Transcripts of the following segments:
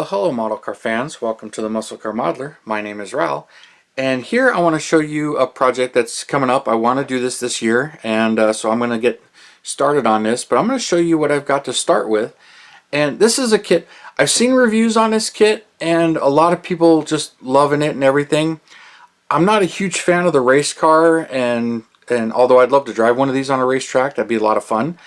Hello model car fans, welcome to the Muscle Car Modeler. My name is Ral, and here I want to show you a project that's coming up. I want to do this year, and so I'm going to get started on this, but I'm going to show you what I've got to start with. And this is a kit. I've seen reviews on this kit and a lot of people just loving it and everything. I'm not a huge fan of the race car, and although I'd love to drive one of these on a racetrack, that'd be a lot of fun.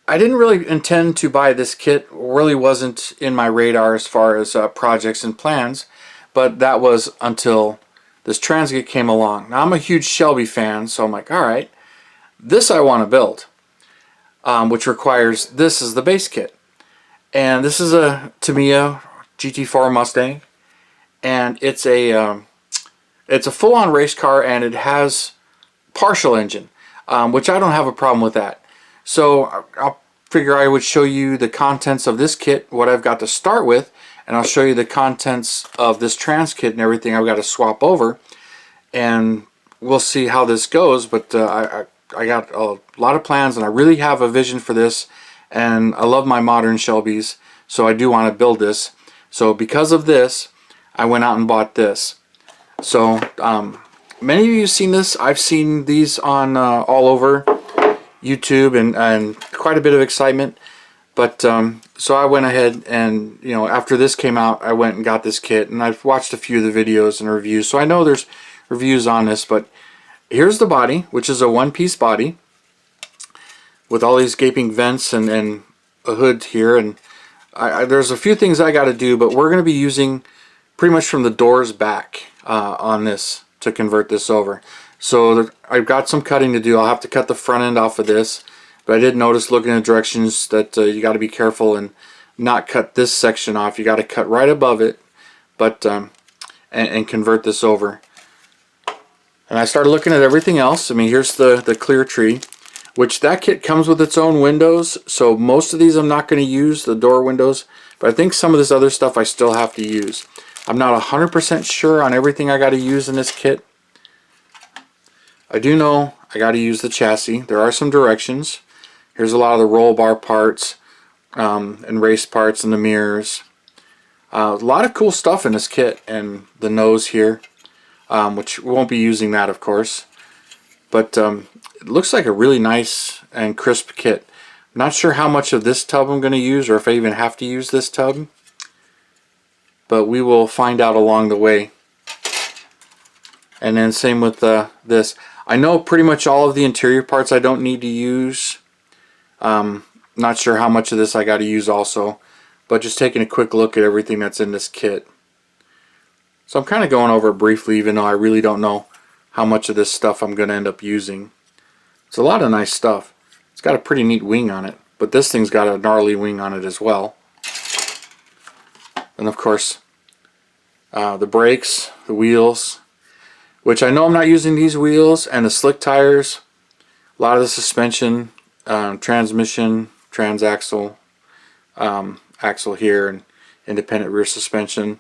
I didn't really intend to buy this kit, really wasn't in my radar as far as projects and plans, but that was until this Transget came along. Now I'm a huge Shelby fan, so I'm like, alright, this I want to build, which requires this as the base kit. And this is a Tamiya GT4 Mustang, and it's a full-on race car, and it has partial engine, which I don't have a problem with that. So I'll figure I would show you the contents of this kit, what I've got to start with, and I'll show you the contents of this trans kit and everything I've got to swap over, and we'll see how this goes. But I got a lot of plans, and I really have a vision for this, and I love my modern Shelbys, so I do want to build this. So because of this, I went out and bought this. So many of you have seen this. I've seen these on all over YouTube, and quite a bit of excitement. But so I went ahead and, you know, after this came out, I went and got this kit, and I've watched a few of the videos and reviews, so I know there's reviews on this. But here's the body, which is a one-piece body with all these gaping vents and a hood here, and there's a few things I got to do, but we're going to be using pretty much from the doors back on this to convert this over. So I've got some cutting to do. I'll have to cut the front end off of this, but I did notice, looking at directions, that you got to be careful and not cut this section off. You got to cut right above it, but and convert this over. And I started looking at everything else. I mean, here's the clear tree, which that kit comes with its own windows, so most of these I'm not going to use, the door windows, but I think some of this other stuff I still have to use. I'm not 100% sure on everything I got to use in this kit. I do know I got to use the chassis. There are some directions. Here's a lot of the roll bar parts and race parts and the mirrors. A lot of cool stuff in this kit, and the nose here, which we won't be using that, of course. But it looks like a really nice and crisp kit. I'm not sure how much of this tub I'm going to use, or if I even have to use this tub, but we will find out along the way. And then same with this. I know pretty much all of the interior parts I don't need to use. Not sure how much of this I got to use also, but just taking a quick look at everything that's in this kit. So I'm kind of going over it briefly, even though I really don't know how much of this stuff I'm going to end up using. It's a lot of nice stuff. It's got a pretty neat wing on it, but this thing's got a gnarly wing on it as well. And of course, the brakes, the wheels, which I know I'm not using these wheels, and the slick tires, a lot of the suspension, transmission, transaxle, axle here, and independent rear suspension.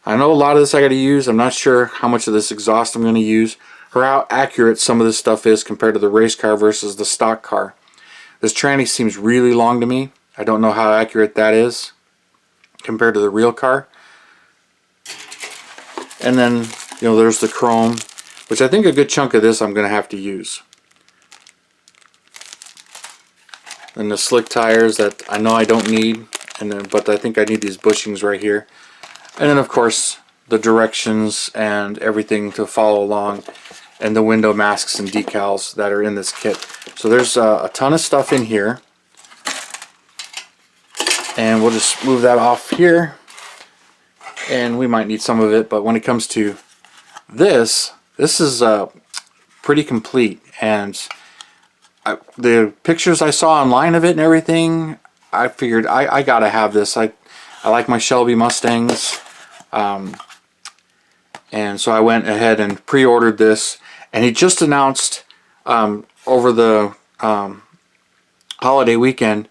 I know a lot of this I got to use. I'm not sure how much of this exhaust I'm going to use, or how accurate some of this stuff is compared to the race car versus the stock car. This tranny seems really long to me. I don't know how accurate that is compared to the real car. And then, you know, there's the chrome, which I think a good chunk of this I'm going to have to use. And the slick tires that I know I don't need, but I think I need these bushings right here. And then of course the directions and everything to follow along, and the window masks and decals that are in this kit. So there's a ton of stuff in here, and we'll just move that off here, and we might need some of it. But when it comes to this is pretty complete, and the pictures I saw online of it and everything, I figured I gotta have this. I like my Shelby Mustangs, and so I went ahead and pre-ordered this. And he just announced over the holiday weekend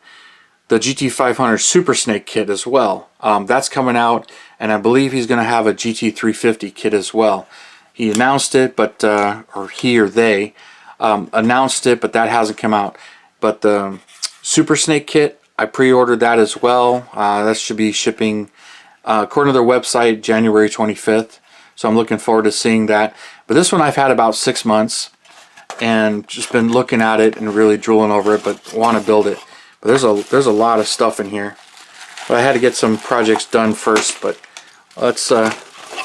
the GT500 Super Snake kit as well. That's coming out, and I believe he's going to have a GT350 kit as well. He announced it, but or he or they announced it, but that hasn't come out. But the Super Snake kit, I pre-ordered that as well. That should be shipping, according to their website, January 25th. So I'm looking forward to seeing that. But this one I've had about 6 months and just been looking at it and really drooling over it, but want to build it. But there's a lot of stuff in here. But I had to get some projects done first. But let's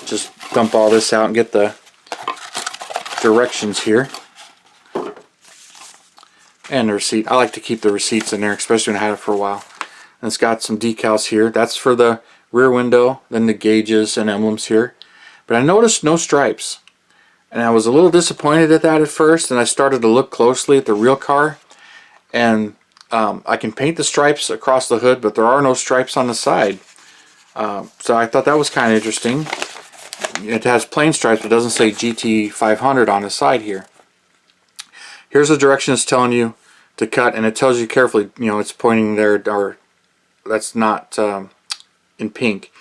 just dump all this out and get the directions here. And the receipt. I like to keep the receipts in there, especially when I had it for a while. And it's got some decals here. That's for the rear window, then the gauges and emblems here. But I noticed no stripes. And I was a little disappointed at that at first, and I started to look closely at the real car. And I can paint the stripes across the hood, but there are no stripes on the side. So I thought that was kind of interesting. It has plain stripes, but it doesn't say GT500 on the side here. Here's the direction it's telling you to cut, and it tells you carefully, you know, it's pointing there, or that's not in pink,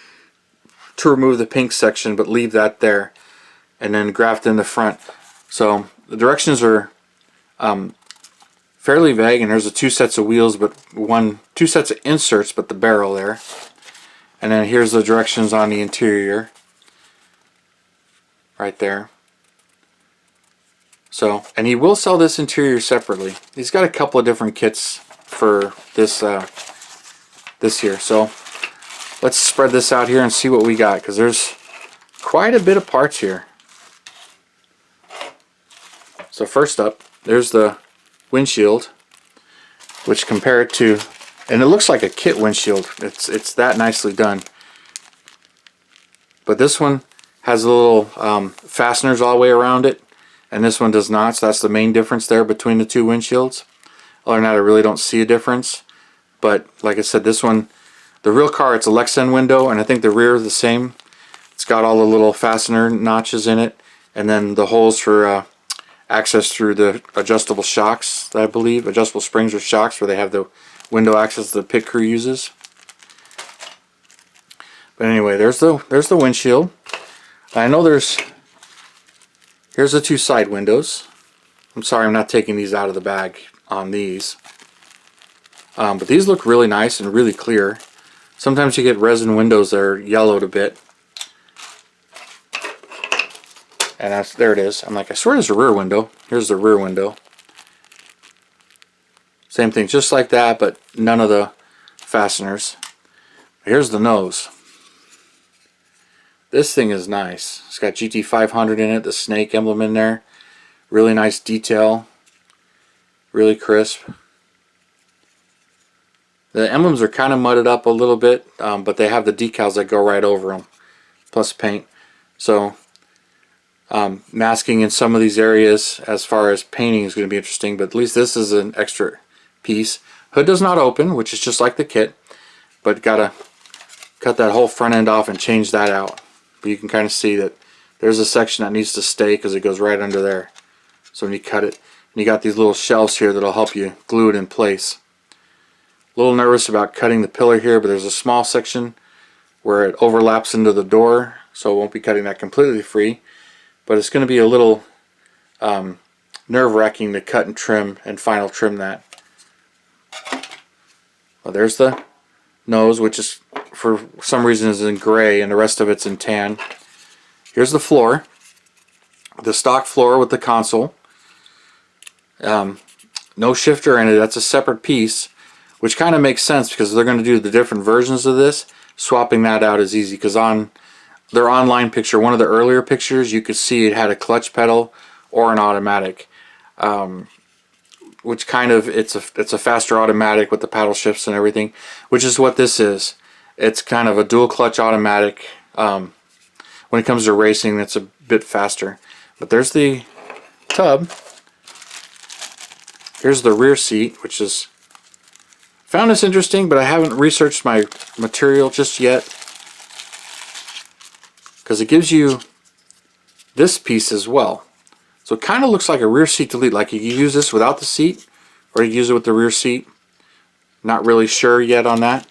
to remove the pink section, but leave that there, and then graft in the front. So the directions are fairly vague, and there's 2 sets of wheels, but 2 sets of inserts, but the barrel there. And then here's the directions on the interior, right there. So, and he will sell this interior separately. He's got a couple of different kits for this this here. So let's spread this out here and see what we got, because there's quite a bit of parts here. So first up, there's the windshield, which compared to, and it looks like a kit windshield. It's that nicely done. But this one has a little fasteners all the way around it, and this one does not. So that's the main difference there between the 2 windshields. Other than that, I really don't see a difference. But like I said, this one, the real car, it's a Lexan window, and I think the rear is the same. It's got all the little fastener notches in it, and then the holes for access through the adjustable shocks, I believe, adjustable springs or shocks, where they have the window access the pit crew uses. But anyway, there's the windshield. I know here's the 2 side windows. I'm sorry I'm not taking these out of the bag on these. But these look really nice and really clear. Sometimes you get resin windows that are yellowed a bit. And there it is. I'm like, I swear there's a rear window. Here's the rear window. Same thing, just like that, but none of the fasteners. Here's the nose. This thing is nice. It's got GT500 in it, the snake emblem in there. Really nice detail. Really crisp. The emblems are kind of mudded up a little bit, but they have the decals that go right over them, plus paint. So masking in some of these areas as far as painting is going to be interesting, but at least this is an extra piece. Hood does not open, which is just like the kit, but gotta cut that whole front end off and change that out. But you can kind of see that there's a section that needs to stay because it goes right under there. So when you cut it, and you got these little shelves here that'll help you glue it in place. A little nervous about cutting the pillar here, but there's a small section where it overlaps into the door, so I won't be cutting that completely free. But it's going to be a little nerve-wracking to cut and trim and final trim that. Well, there's the nose, which is for some reason is in gray, and the rest of it's in tan. Here's the floor, the stock floor with the console. No shifter in it. That's a separate piece, which kind of makes sense because they're going to do the different versions of this. Swapping that out is easy because on their online picture, one of the earlier pictures, you could see it had a clutch pedal or an automatic, which kind of it's a faster automatic with the paddle shifts and everything, which is what this is. It's kind of a dual clutch automatic. When it comes to racing, that's a bit faster. But there's the tub. Here's the rear seat, which is, found this interesting, but I haven't researched my material just yet, because it gives you this piece as well. So it kind of looks like a rear seat delete, like you can use this without the seat, or you can use it with the rear seat. Not really sure yet on that,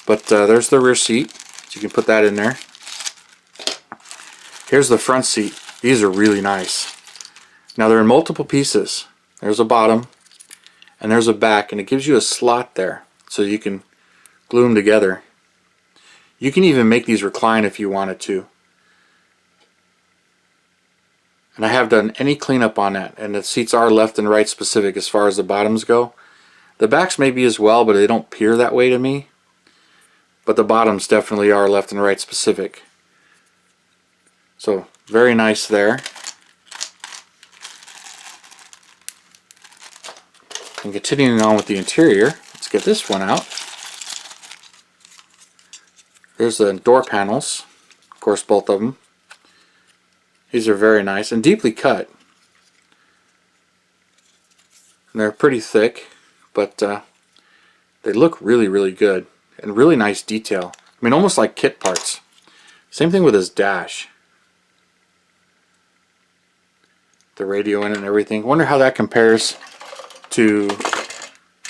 but there's the rear seat, so you can put that in there. Here's the front seat. These are really nice. Now they're in multiple pieces. There's a bottom, and there's a back, and it gives you a slot there. so you can glue them together. You can even make these recline if you wanted to. And I have done any cleanup on that, and the seats are left and right specific as far as the bottoms go. The backs may be as well, but they don't appear that way to me. But the bottoms definitely are left and right specific. So very nice there. And continuing on with the interior, let's get this one out. There's the door panels, of course both of them. These are very nice and deeply cut. And they're pretty thick, but they look really good. And really nice detail. I mean, almost like kit parts. Same thing with his dash. The radio in it and everything. Wonder how that compares to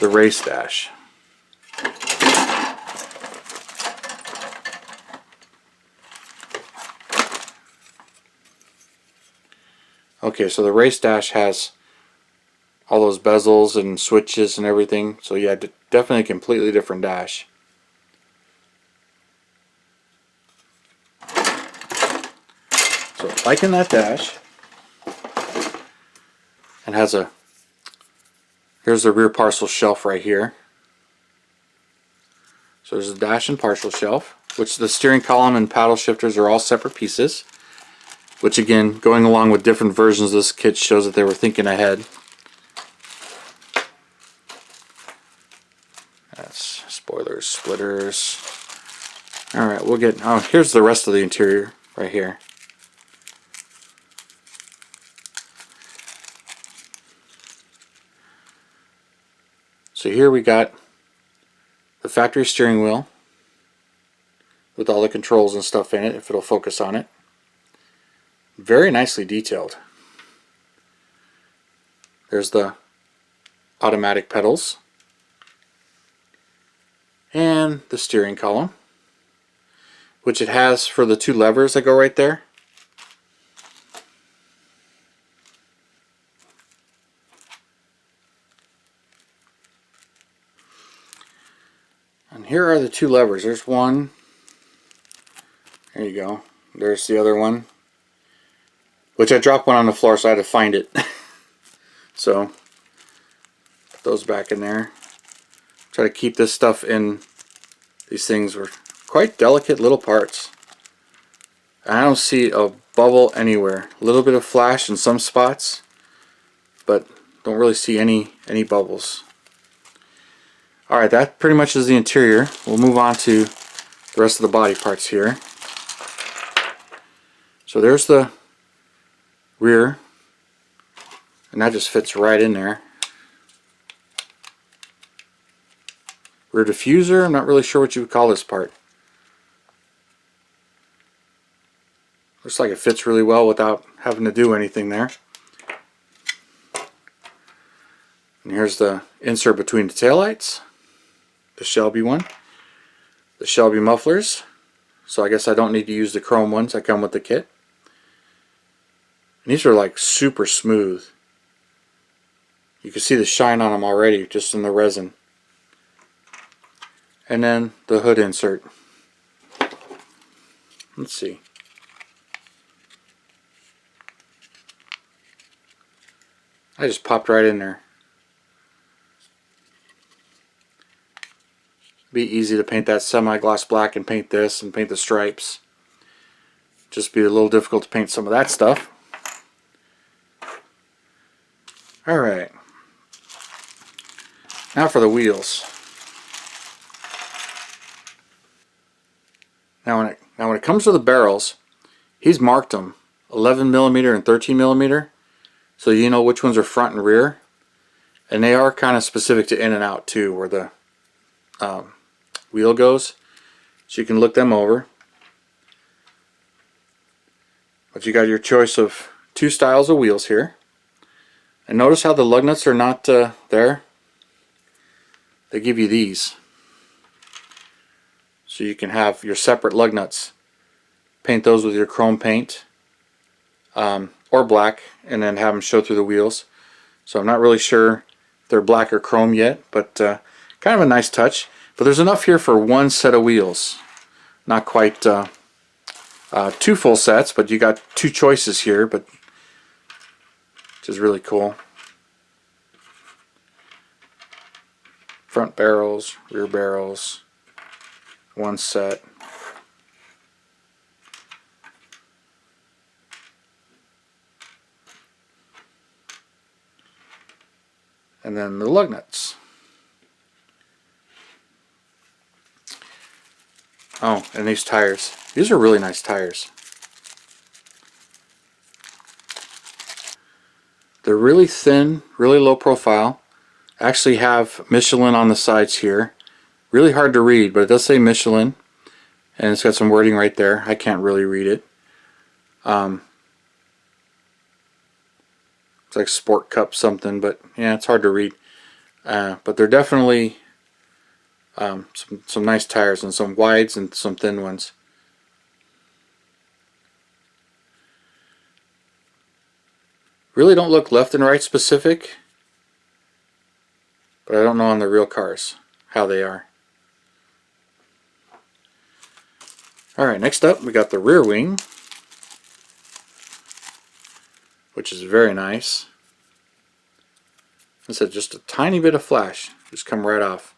the race dash. Okay, so the race dash has all those bezels and switches and everything. So yeah, definitely a completely different dash. So liking that dash. And has a, here's the rear parcel shelf right here. So there's a dash and partial shelf, which the steering column and paddle shifters are all separate pieces. Which again, going along with different versions of this kit shows that they were thinking ahead. That's spoilers, splitters. Alright, we'll get, oh, here's the rest of the interior right here. So here we got the factory steering wheel with all the controls and stuff in it, if it'll focus on it. Very nicely detailed. There's the automatic pedals and the steering column, which it has for the two levers that go right there. And here are the two levers. There's one. There you go. There's the other one. Which I dropped one on the floor, so I had to find it. So, put those back in there. Try to keep this stuff in. These things were quite delicate little parts. I don't see a bubble anywhere. A little bit of flash in some spots, but don't really see any bubbles. Alright, that pretty much is the interior. We'll move on to the rest of the body parts here. So there's the rear, and that just fits right in there. Rear diffuser, I'm not really sure what you would call this part. Looks like it fits really well without having to do anything there. And here's the insert between the taillights, the Shelby one, the Shelby mufflers. So I guess I don't need to use the chrome ones that come with the kit. And these are like super smooth. You can see the shine on them already just in the resin. And then the hood insert. Let's see. I just popped right in there. Be easy to paint that semi-gloss black and paint this and paint the stripes. Just be a little difficult to paint some of that stuff. Alright. Now for the wheels. Now when it comes to the barrels, he's marked them 11mm and 13mm, so you know which ones are front and rear. And they are kind of specific to in and out too, where the wheel goes. So you can look them over. But you got your choice of two styles of wheels here. And notice how the lug nuts are not there. They give you these. So you can have your separate lug nuts. Paint those with your chrome paint. Or black. And then have them show through the wheels. So I'm not really sure if they're black or chrome yet. But kind Kind of a nice touch, but there's enough here for one set of wheels. Not quite 2 full sets, but you got 2 choices here, but which is really cool. Front barrels, rear barrels, 1 set. And then the lug nuts. Oh, and these tires. These are really nice tires. They're really thin, really low profile. Actually have Michelin on the sides here. Really hard to read, but it does say Michelin. And it's got some wording right there. I can't really read it. It's like Sport Cup something, but yeah, it's hard to read. But they're definitely some nice tires, and some wides and some thin ones. Really don't look left and right specific, but I don't know on the real cars how they are. Alright, next up we got the rear wing, which is very nice. This is just a tiny bit of flash, just come right off.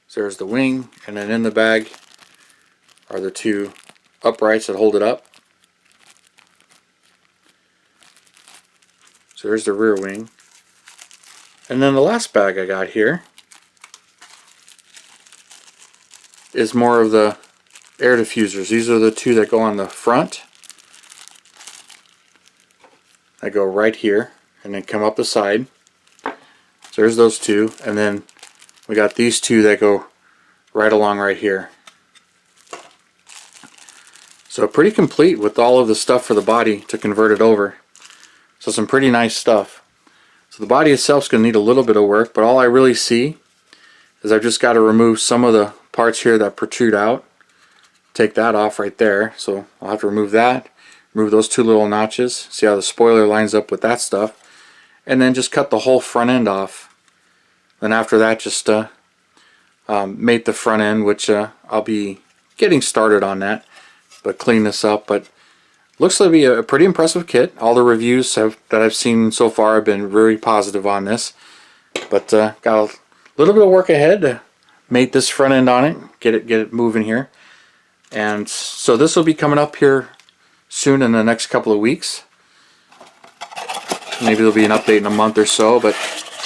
So there's the wing, and then in the bag are the 2 uprights that hold it up. So there's the rear wing. And then the last bag I got here is more of the air diffusers. These are the 2 that go on the front. They go right here and then come up the side. So there's those 2, and then we got these 2 that go right along right here. So pretty complete with all of the stuff for the body to convert it over. So some pretty nice stuff. So the body itself is going to need a little bit of work, but all I really see is I've just got to remove some of the parts here that protrude out. Take that off right there. So I'll have to remove that. Remove those 2 little notches. See how the spoiler lines up with that stuff. And then just cut the whole front end off. Then after that, just mate the front end, which I'll be getting started on that. But clean this up. But looks to be a pretty impressive kit. All the reviews that I've seen so far have been very positive on this. But got a little bit of work ahead to mate this front end on it, get it moving here. And so this will be coming up here soon in the next couple of weeks. Maybe there'll be an update in a month or so, but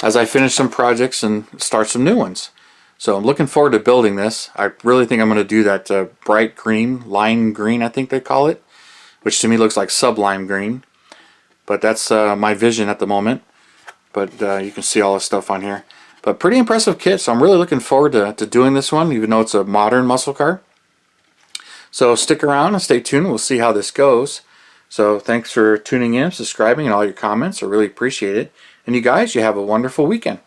as I finish some projects and start some new ones. So I'm looking forward to building this. I really think I'm going to do that bright green, lime green I think they call it, which to me looks like sublime green. But that's my vision at the moment. But you can see all the stuff on here. But pretty impressive kit, so I'm really looking forward to doing this one, even though it's a modern muscle car. So stick around and stay tuned. We'll see how this goes. So thanks for tuning in, subscribing, and all your comments. I really appreciate it. And you guys, you have a wonderful weekend.